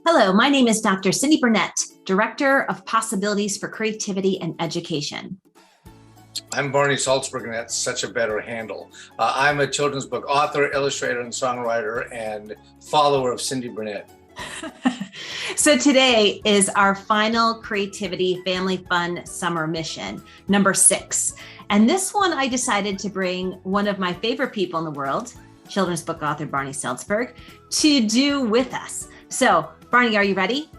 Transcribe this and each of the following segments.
Hello, my name is Dr. Cyndi Burnett, Director of Possibilities for Creativity and Education. I'm Barney Saltzberg, and that's such a better handle. I'm a children's book author, illustrator, and songwriter, and follower of Cyndi Burnett. So today is our final Creativity Family Fun Summer Mission, number 6. And this one I decided to bring one of my favorite people in the world, children's book author Barney Saltzberg, to do with us. So Barney, are you ready?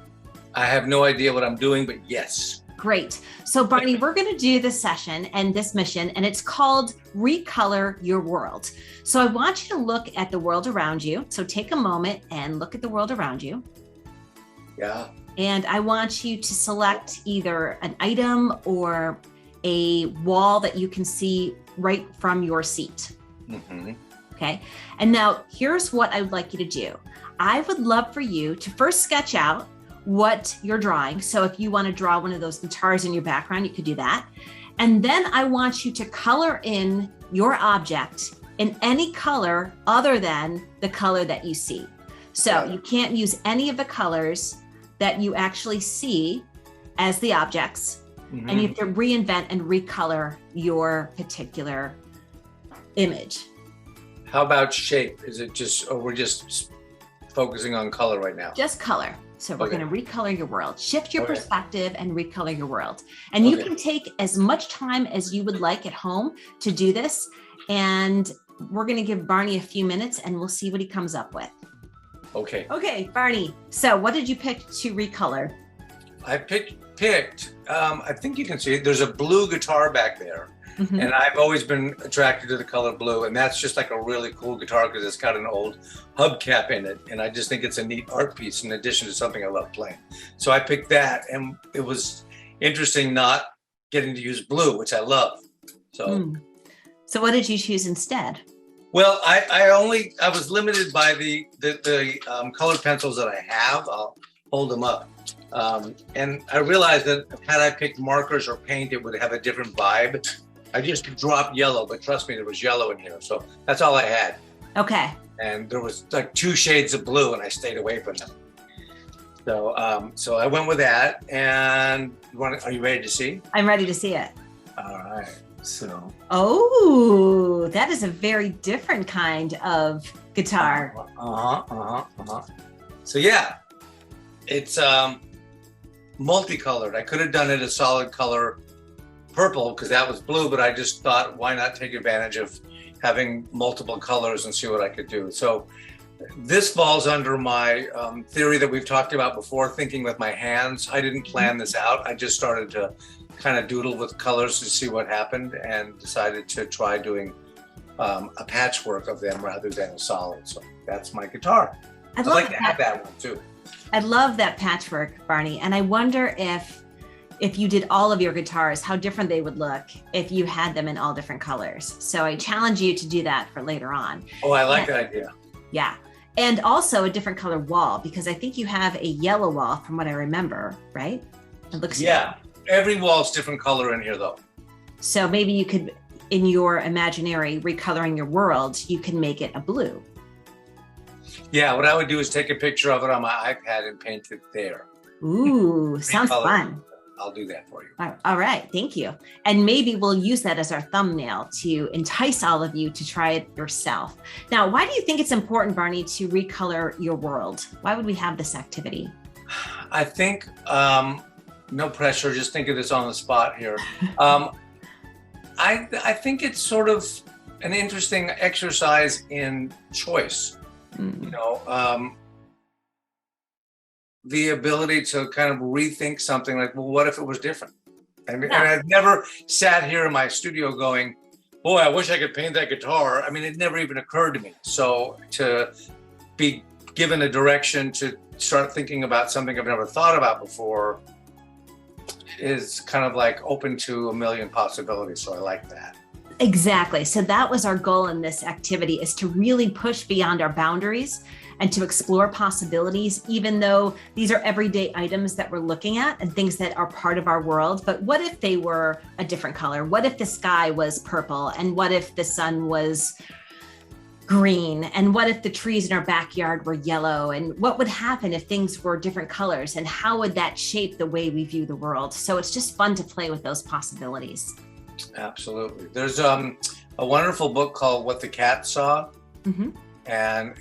I have no idea what I'm doing, but yes. Great. So Barney, we're going to do this session and this mission, and it's called Recolor Your World. So I want you to look at the world around you. So take a moment and look at the world around you. Yeah. And I want you to select either an item or a wall that you can see right from your seat. Mm-hmm. Okay. And now here's what I would like you to do. I would love for you to first sketch out what you're drawing. So if you want to draw one of those guitars in your background, you could do that. And then I want you to color in your object in any color other than the color that you see. So you can't use any of the colors that you actually see as the objects. Mm-hmm. And you have to reinvent and recolor your particular image. How about shape? Is it just, or we're just focusing on color right now? Just color. So we're going to recolor your world, shift your perspective and recolor your world. And you can take as much time as you would like at home to do this. And we're going to give Barney a few minutes and we'll see what he comes up with. Okay. Okay, Barney. So what did you pick to recolor? I picked, I think you can see it. There's a blue guitar back there. Mm-hmm. And I've always been attracted to the color blue, and that's just like a really cool guitar because it's got an old hubcap in it, and I just think it's a neat art piece in addition to something I love playing. So I picked that, and it was interesting not getting to use blue, which I love. So, So what did you choose instead? Well, I was limited by the colored pencils that I have. I'll hold them up. And I realized that had I picked markers or paint, it would have a different vibe. I just dropped yellow, but trust me, there was yellow in here. So that's all I had. Okay. And there was like 2 shades of blue and I stayed away from them. So, so I went with that. And are you ready to see? I'm ready to see it. All right. So. Oh, that is a very different kind of guitar. So yeah, it's multicolored. I could have done it a solid color purple because that was blue, but I just thought, why not take advantage of having multiple colors and see what I could do. So this falls under my theory that we've talked about before, thinking with my hands. I didn't plan this out. I just started to kind of doodle with colors to see what happened and decided to try doing a patchwork of them rather than a solid. So that's my guitar. I'd like to have that one too. I love that patchwork, Barney. And I wonder if you did all of your guitars, how different they would look if you had them in all different colors. So I challenge you to do that for later on. Oh, I like that idea. Yeah. And also a different color wall, because I think you have a yellow wall from what I remember, right? It looks yellow. Every wall's different color in here though. So maybe you could, in your imaginary recoloring your world, you can make it a blue. Yeah, what I would do is take a picture of it on my iPad and paint it there. Ooh, sounds fun. I'll do that for you. All right, thank you. And maybe we'll use that as our thumbnail to entice all of you to try it yourself. Now, why do you think it's important, Barney, to recolor your world? Why would we have this activity? I think, no pressure, just think of this on the spot here. I think it's sort of an interesting exercise in choice. You know, the ability to kind of rethink something like, well, what if it was different? And I've never sat here in my studio going, boy, I wish I could paint that guitar. I mean, it never even occurred to me. So to be given a direction to start thinking about something I've never thought about before is kind of like open to a million possibilities. So I like that. Exactly. So that was our goal in this activity, is to really push beyond our boundaries and to explore possibilities, even though these are everyday items that we're looking at and things that are part of our world. But what if they were a different color? What if the sky was purple? And what if the sun was green? And what if the trees in our backyard were yellow? And what would happen if things were different colors? And how would that shape the way we view the world? So it's just fun to play with those possibilities. Absolutely. There's a wonderful book called What the Cat Saw. Mm-hmm. And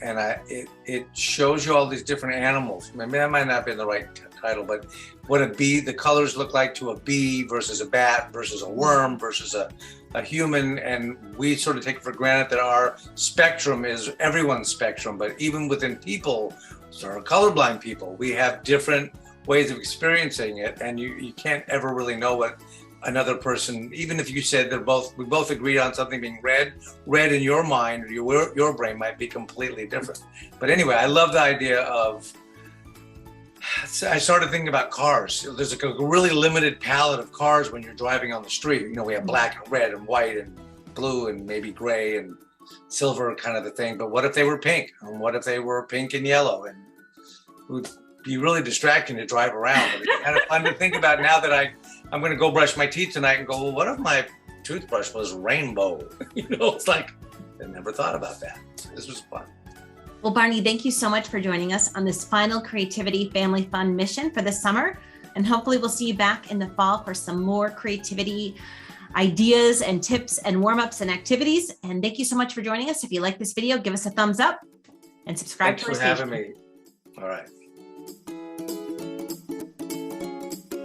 it shows you all these different animals. Maybe that might not be the right title, but what a bee, the colors look like to a bee versus a bat versus a worm versus a human. And we sort of take it for granted that our spectrum is everyone's spectrum, but even within people, sort of colorblind people, we have different ways of experiencing it. And you can't ever really know what another person, even if you said we both agreed on something being red in your mind or your brain might be completely different. But anyway, I love the idea of, I started thinking about cars. There's a really limited palette of cars when you're driving on the street. You know, we have black and red and white and blue and maybe gray and silver kind of the thing. But what if they were pink? And what if they were pink and yellow? And it would be really distracting to drive around. But it's kind of fun to think about now that I'm going to go brush my teeth tonight and go, well, what if my toothbrush was rainbow? You know, it's like, I never thought about that. This was fun. Well, Barney, thank you so much for joining us on this final Creativity Family Fun mission for the summer. And hopefully we'll see you back in the fall for some more creativity ideas and tips and warm-ups and activities. And thank you so much for joining us. If you like this video, give us a thumbs up and subscribe to our station. Thanks for having me. All right.